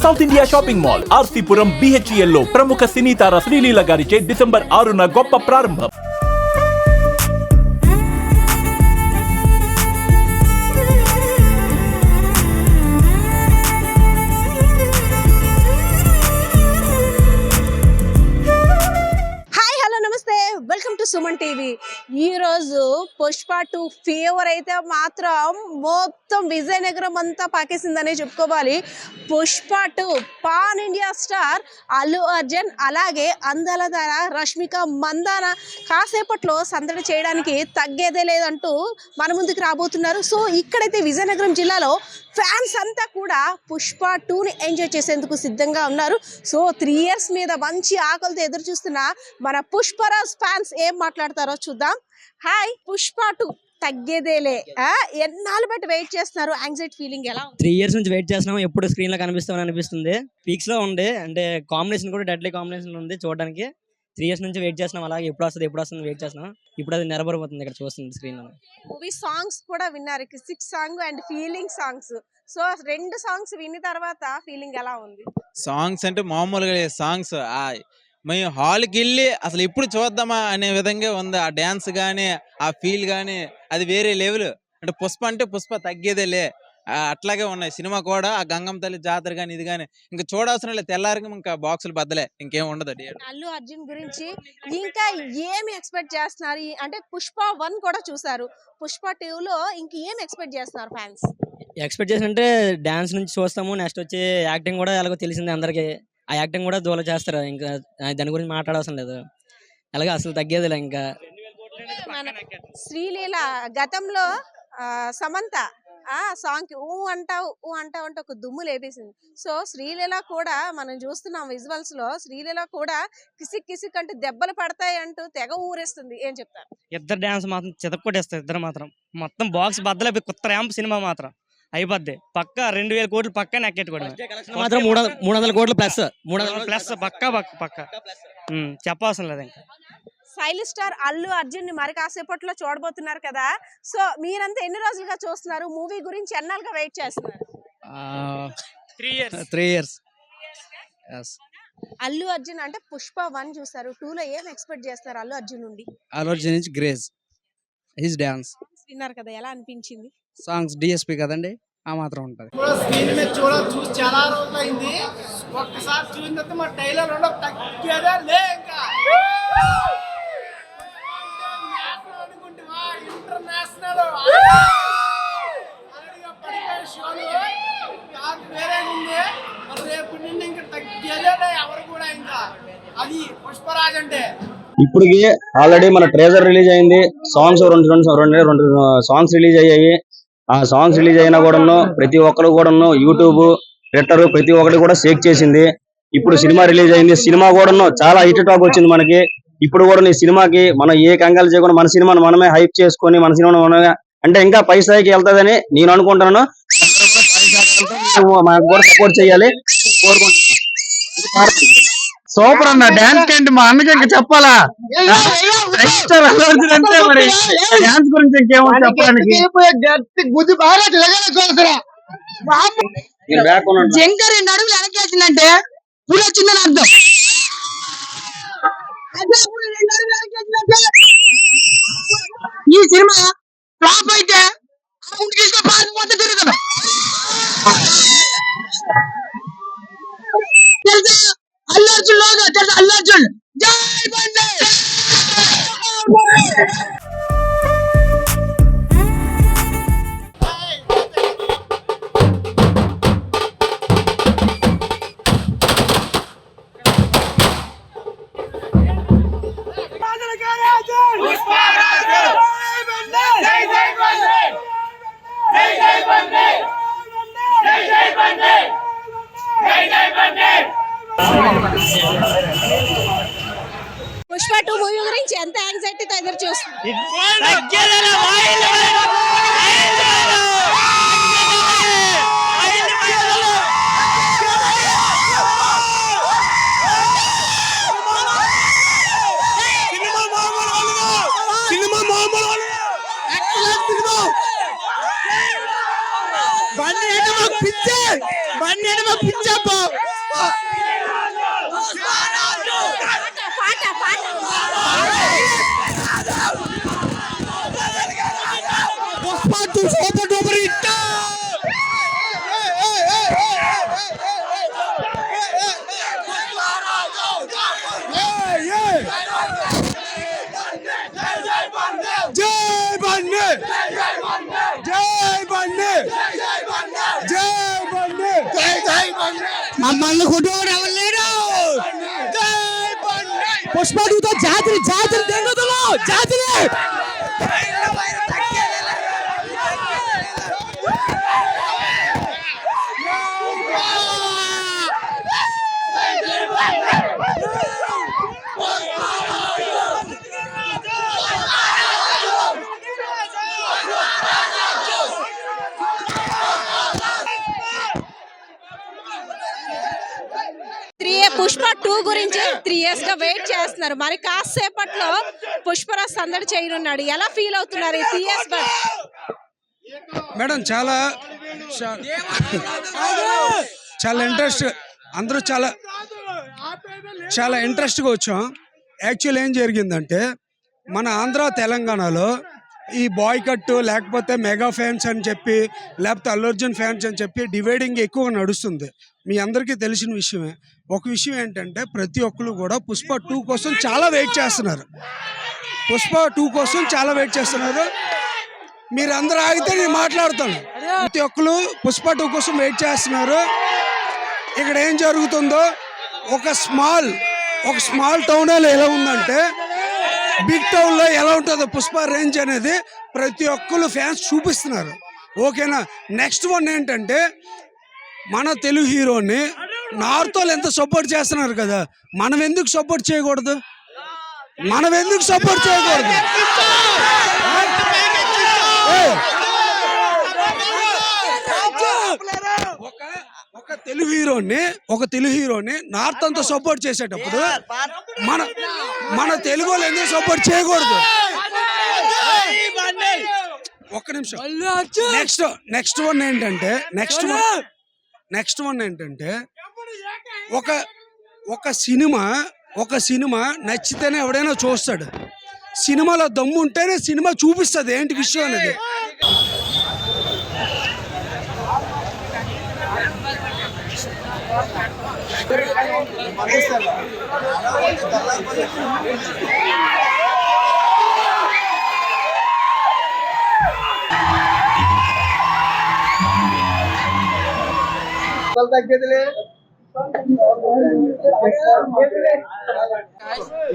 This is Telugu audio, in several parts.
South India shopping mall RC Puram BHEL లో ప్రముఖ సినీ తార శ్రీలీల గారిచే డిసెంబర్ 6న గొప్ప ప్రారంభం. Welcome to Suman TV. ఈరోజు పుష్ప 2 ఫీవర్ అయితే మాత్రం మొత్తం విజయనగరం అంతా పాకేసిందనే చెప్పుకోవాలి. Pushpa 2 pan India star Allu Arjun అలాగే అందాల తార రష్మిక మందాన కాసేపట్లో సందడి చేయడానికి తగ్గేదే లేదంటూ మన ముందుకు రాబోతున్నారు. సో ఇక్కడైతే విజయనగరం జిల్లాలో ఫ్యాన్స్ అంతా కూడా పుష్ప 2ని ఎంజాయ్ చేసేందుకు సిద్ధంగా ఉన్నారు. సో 3 years మీద మంచి ఆకలితో ఎదురు చూస్తున్న మన పుష్పరాజ్ ఫ్యాన్స్ ఏం మాట్లాడతారో చూద్దాం. హాయ్, పుష్ప 2 తగ్గేదేలే ఎన్నాళ్ళు బట్టి వెయిట్ చేస్తున్నారు? యాంగ్జైటీ ఫీలింగ్ ఎలా? 3 years నుంచి వెయిట్ చేస్తున్నాం. ఎప్పుడు స్క్రీన్ లో కనిపిస్తామని అనిపిస్తుంది. పీక్స్ లో ఉండే అంటే కాంబినేషన్ కూడా డెడ్లీ కాంబినేషన్ ఉంది చూడడానికి. 3 years నుంచి వెయిట్ చేస్తున్నాం. అలాగే ఎప్పుడు వస్తుంది వెయిట్ చేస్తున్నాం. ఇప్పుడు అది నెరబడిపోతుంది ఇక్కడ చూస్తుంది స్క్రీన్ లో. మూవీ సాంగ్స్ కూడా విన్నారు, 6 song and feeling songs. So 2 songs విన్న తర్వాత ఫీలింగ్ ఎలా ఉంది? సాంగ్స్ అంటే మామూలుగా సాంగ్స్ మేము హాల్కి వెళ్ళి అసలు ఎప్పుడు చూద్దామా అనే విధంగా ఉంది. ఆ డ్యాన్స్ కానీ ఆ ఫీల్ కానీ అది వేరే లెవెల్. అంటే పుష్ప తగ్గేదేలే అట్లాగే ఉన్నాయి. సినిమా కూడా ఆ గంగమ్మ తల్లి జాతర కానీ ఇది కానీ ఇంకా చూడాల్సిన లేదు. తెల్లారికి ఇంకా బాక్సులు బద్దలే, ఇంకేం ఉండదు. అల్లు అర్జున్ గురించి ఇంకా ఏమి ఎక్స్పెక్ట్ చేస్తున్నారు? అంటే పుష్ప 1 కూడా చూసారు, పుష్ప 2లో ఇంకేం ఎక్స్పెక్ట్ చేస్తున్నారు ఫ్యాన్స్? ఎక్స్పెక్ట్ చేసినంటే డాన్స్ నుంచి చూస్తాము. నెక్స్ట్ వచ్చి యాక్టింగ్ కూడా ఎలాగో తెలిసింది అందరికి. ఆ యాక్టింగ్ కూడా దూల చేస్తారు. ఇంకా దాని గురించి మాట్లాడవసరం లేదు. అలాగే అసలు తగ్గేదిలే. ఇంకా శ్రీలీల గతంలో సమంత సాంగ్ ఊ అంటావు అంటే ఒక దుమ్ము లేపేసింది. సో శ్రీలీల కూడా మనం చూస్తున్నాం విజువల్స్ లో. శ్రీలీల కూడా కిసిక్ అంటే దెబ్బలు పడతాయి అంటూ తెగ ఊరేస్తుంది. ఏం చెప్తారు? ఇద్దరు డాన్స్ మాత్రం చితక్కొట్టేస్తారు. ఇద్దరు మాత్రం మొత్తం బాక్స్ బద్దలైపోయి కొత్త ర్యాంప్ సినిమా మాత్రం అయిపోద్ది. పక్క 2000 కోట్లు పక్క నెక్కెట్టుకోవడం మాత్రం 300 కోట్లు ప్లస్ 300 ప్లస్ పక్క చెప్పవసరం లేదు. ఇంకా స్టైలిష్ స్టార్ అల్లు అర్జున్ ని మరి కాసేపట్లో చూడబోతున్నారు కదా. సో మీరంతా ఎన్ని రోజులుగా చూస్తున్నారు? మూవీ గురించి ఎన్నాళ్ళుగా వెయిట్ చేస్తున్నారు? 3 years. అల్లు అర్జున్ అంటే పుష్ప 1 చూసారు, 2లో ఏం ఎక్స్పెక్ట్ చేస్తున్నారు అల్లు అర్జున్ నుండి? అల్లు అర్జున్ నుంచి గ్రేజ్ హిస్ డాన్స్ విన్నారు కదా, ఎలా అనిపించింది? సాంగ్స్ DSP కదండి, ఆ మాత్రం ఉంటది. చూసి చాలా రోజులు అయింది. ఒక్కసారి చూసిన తర్వాత మా టైలర్ తగ్గేదే లే. ఇంకా ఇంటర్నేషనల్ వేరే ఉంది. రేపు నుండి ఇంకా తగ్గేదే ఎవరు కూడా. ఇంకా అది పుష్పరాజ్ అంటే. ఇప్పటికి ఆల్రెడీ మన ట్రేజర్ రిలీజ్ అయింది. సాంగ్స్ రెండు సాంగ్స్ రిలీజ్ అయ్యాయి. ఆ సాంగ్స్ రిలీజ్ అయినా కూడాను ప్రతి ఒక్కరు కూడాను యూట్యూబ్, ట్విట్టర్ ప్రతి ఒక్కటి కూడా షేక్ చేసింది. ఇప్పుడు సినిమా రిలీజ్ అయింది. సినిమా కూడాను చాలా హిట్ టాక్ వచ్చింది మనకి. ఇప్పుడు కూడా ఈ సినిమాకి మనం ఏ కంగాలు చేయకుండా మన సినిమాను మనమే హైప్ చేసుకొని మన సినిమాను మనమే అంటే ఇంకా పై స్థాయికి వెళ్తాదని నేను అనుకుంటున్నాను. మాకు కూడా సపోర్ట్ చేయాలి కోరుకుంటున్నాను. సూపర్ అన్న డాన్స్ ఏంటి మా అన్నకి ఇంకా చెప్పాలా? అంటే మరి డాన్స్ గురించి ఇంకేమో చెప్పడానికి జంకర్ 2 అడుగులు వెనకేసిందంటే పులి వచ్చిందని అర్థం. ఈ సినిమా ఫ్లాప్ అయితే తిరుగుతుంది తెలుసా? అల్లు అర్జున్ లోగా తెలుసా? అల్లు అర్జున్ జై బండి. పుష్ప 2 మూవీ గురించి ఎంత యాంగ్జైటీతో ఎదురు చూస్తుంది? బండి పిచ్చా మమ్మల్ని కొట్టుకోడు ఎవరు లేడు. పుష్ప 2తో జాతిని దెంగుతులు జాతిని. పుష్ప 2 గురించి 3 years గా వెయిట్ చేస్తున్నారు. మరి కాసేపట్లో పుష్పరాజ్ సందడి చేయనున్నాడు. ఎలా ఫీల్ అవుతున్నారు ఈ 3 years back? మేడం చాలా ఇంట్రెస్ట్, అందరూ చాలా ఇంట్రెస్ట్గా వచ్చాం. యాక్చువల్ ఏం జరిగిందంటే మన ఆంధ్ర తెలంగాణలో ఈ బాయ్కట్ లేకపోతే మెగా ఫ్యాన్స్ అని చెప్పి లేకపోతే అల్లు అర్జున్ ఫ్యాన్స్ అని చెప్పి డివైడింగ్ ఎక్కువగా నడుస్తుంది. మీ అందరికీ తెలిసిన విషయమే. ఒక విషయం ఏంటంటే ప్రతి ఒక్కరు కూడా పుష్ప 2 కోసం చాలా వెయిట్ చేస్తున్నారు. మీరు అందరూ ఆగితే నేను మాట్లాడతాను. ప్రతి ఒక్కరు పుష్ప 2 కోసం వెయిట్ చేస్తున్నారు. ఇక్కడ ఏం జరుగుతుందో ఒక స్మాల్ టౌన్లో ఎలా ఉందంటే బిగ్ టౌన్లో ఎలా ఉంటుందో పుష్ప రేంజ్ అనేది ప్రతి ఒక్కరు ఫ్యాన్స్ చూపిస్తున్నారు. ఓకేనా. నెక్స్ట్ వన్ ఏంటంటే మన తెలుగు హీరోని నార్త్ వాళ్ళు ఎంత సపోర్ట్ చేస్తున్నారు కదా, మనం ఎందుకు సపోర్ట్ చేయకూడదు? ఒక తెలుగు హీరోని నార్త్ అంతా సపోర్ట్ చేసేటప్పుడు మన తెలుగు వాళ్ళు ఎందుకు సపోర్ట్ చేయకూడదు? ఒక్క నిమిషం. నెక్స్ట్ వన్ ఏంటంటే ఒక సినిమా నచ్చితేనే ఎవడైనా చూస్తాడు. సినిమాలో దమ్ము ఉంటేనే సినిమా చూపిస్తుంది ఏంటి విషయం అనేది.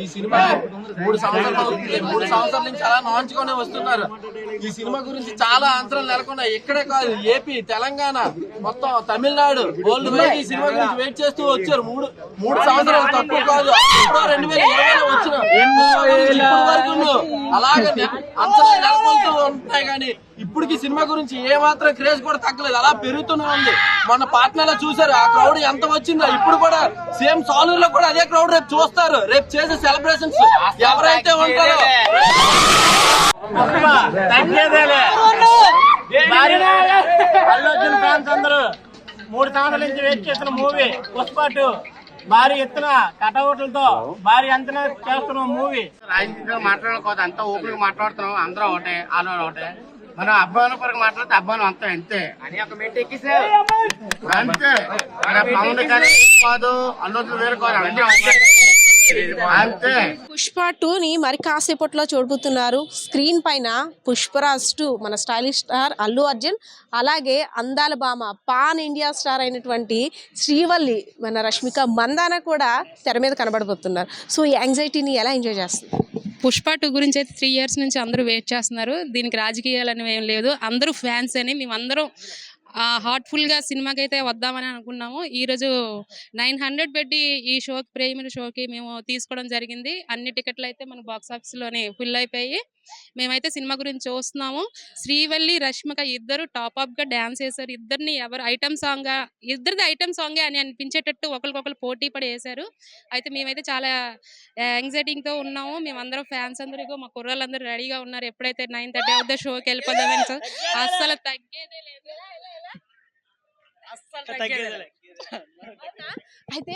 ఈ సినిమా 3 సంవత్సరాల నుంచి అలా నాంచుకొని వస్తున్నారు. ఈ సినిమా గురించి చాలా అంతరాలు నెలకొన్నాయి. ఇక్కడే కాదు, ఏపీ, తెలంగాణ, మొత్తం తమిళనాడు వరల్డ్ వైడ్ ఈ సినిమా గురించి వెయిట్ చేస్తూ వచ్చారు. మూడు సంవత్సరాలు తక్కువ కాదు. 2020 వచ్చిన అలాగే అంతరాలు నెలకొల్తూ ఉంటాయి. కానీ ఇప్పటికి సినిమా గురించి ఏ మాత్రం క్రేజ్ కూడా తగ్గలేదు, అలా పెరుగుతూనే ఉంది. మన పాట్నాలో చూసారు ఆ క్రౌడ్ ఎంత వచ్చిందో. ఇప్పుడు కూడా సేమ్ సాలూరులో కూడా అదే క్రౌడ్ రేపు చూస్తారు. రేపు చేసే సెలబ్రేషన్స్ ఎవరైతే ఉంటారో అల్లు అర్జున్ ఫ్యాన్స్ అందరూ 3 సంవత్సరాల నుంచి వెయిట్ చేస్తున్న మూవీ పుష్ప 2 భారీ ఎత్తున కటౌట్లతో భారీ అంచనా చేస్తున్న మూవీ. రాజకీయంగా మాట్లాడకపోతే అంతా ఓపెన్ గా మాట్లాడుతున్నాం. అందరూ ఒకటే, ఆలో ఒకటే. మనం అబ్బాయిల పరకు మాట్లాడితే అబ్బాయిలు అంతా అంతే అని ఒక మెంట్ ఎక్కిసారు అంతే. పవన్ కానీ కాదు, అల్లు అర్జున్ వేరు కాదు, అంతే. పుష్ప 2ని మరి కాసేపట్లో చూడబోతున్నారు. స్క్రీన్ పైన పుష్పరాజ్ 2 మన స్టైలిష్ స్టార్ అల్లు అర్జున్, అలాగే అందాల భామ పాన్ ఇండియా స్టార్ అయినటువంటి శ్రీవల్లి మన రష్మిక మందాన కూడా తెర మీద కనబడబోతున్నారు. సో ఈ యాంగ్జైటీని ఎలా ఎంజాయ్ చేస్తున్నారు? పుష్ప 2 గురించి అయితే 3 years నుంచి అందరూ వెయిట్ చేస్తున్నారు. దీనికి రాజకీయాలు అనేవి ఏం లేదు, అందరూ ఫ్యాన్స్ అని మేమందరం హార్ట్ఫుల్గా సినిమాకి అయితే వద్దామని అనుకున్నాము. ఈరోజు 900 పెట్టి ఈ షోకి, ప్రేమిల షోకి మేము తీసుకోవడం జరిగింది. అన్ని టికెట్లు అయితే మన బాక్స్ ఆఫీస్లోనే ఫుల్ అయిపోయి మేమైతే సినిమా గురించి చూస్తున్నాము. శ్రీవల్లి, రష్మిక ఇద్దరు టాప్ గా డాన్స్ వేశారు. ఇద్దరిని ఇద్దరిది ఐటమ్ సాంగే అని అనిపించేటట్టు ఒకరికొకరు పోటీ పడి వేశారు. అయితే మేమైతే చాలా యాంగ్జైటింగ్ తో ఉన్నాము. మేమందరం ఫ్యాన్స్ అందరూ, మా కుర్రాళ్ళందరూ రెడీగా ఉన్నారు. ఎప్పుడైతే 9:30 అవుతుందో షోకి వెళ్ళిపోదామని. అస్సలు తగ్గేదే లేదు. అయితే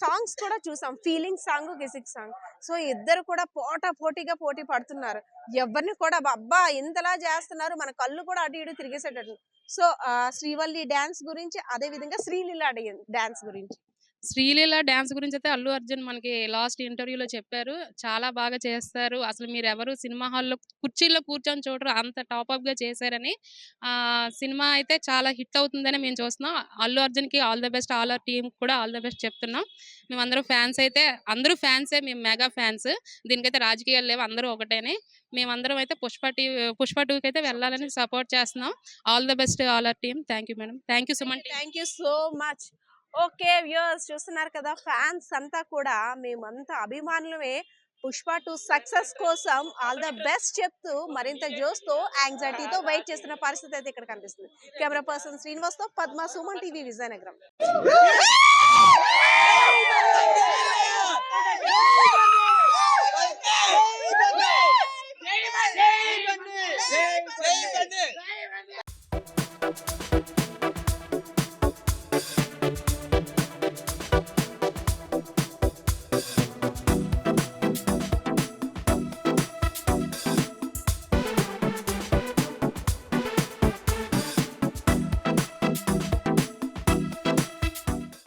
సాంగ్స్ కూడా చూసాం, ఫీలింగ్ సాంగ్, గిసిక్ సాంగ్. సో ఇద్దరు కూడా పోటీగా పోటీ పడుతున్నారు. ఎవరిని కూడా అబ్బా ఇంతలా చేస్తున్నారు, మన కళ్ళు కూడా అటు ఇటు తిరిగేసేటట్లు. సో శ్రీవల్లి డాన్స్ గురించి, అదే విధంగా శ్రీలీల డాన్స్ గురించి శ్రీలీల డాన్స్ గురించి అయితే అల్లు అర్జున్ మనకి లాస్ట్ ఇంటర్వ్యూలో చెప్పారు. చాలా బాగా చేస్తారు. అసలు మీరెవరు సినిమా హాల్‌లో కుర్చీల్లో కూర్చొని చూడరు. అంత టాపప్‌గా చేశారని. సినిమా అయితే చాలా హిట్ అవుతుందని మేము చూస్తున్నాం. అల్లు అర్జున్‌కి all the best. All our టీమ్‌కి కూడా ఆల్ ద బెస్ట్ చెప్తున్నాం. మేమందరం ఫ్యాన్స్ అయితే అందరూ ఫ్యాన్సే. మేము మెగా ఫ్యాన్స్. దీనికైతే రాజకీయాలు లేవు. అందరూ ఒకటేనే. మేమందరం అయితే పుష్ప 2కి అయితే వెళ్ళాలని సపోర్ట్ చేస్తున్నాం. All the best all our team. Thank you madam. Thank you Suman TV. Thank you so much. Okay viewers, చూస్తున్నారు కదా, ఫ్యాన్స్ అంతా కూడా మేమంతా అభిమానులమే. పుష్ప 2 సక్సెస్ కోసం ఆల్ ద బెస్ట్ చెప్తూ మరింత జోస్తో యాంగ్జైటీతో వెయిట్ చేస్తున్న పరిస్థితి అయితే ఇక్కడ కనిపిస్తుంది. కెమెరా పర్సన్ శ్రీనివాస్తో పద్మ, సుమన్ టీవీ, విజయనగరం.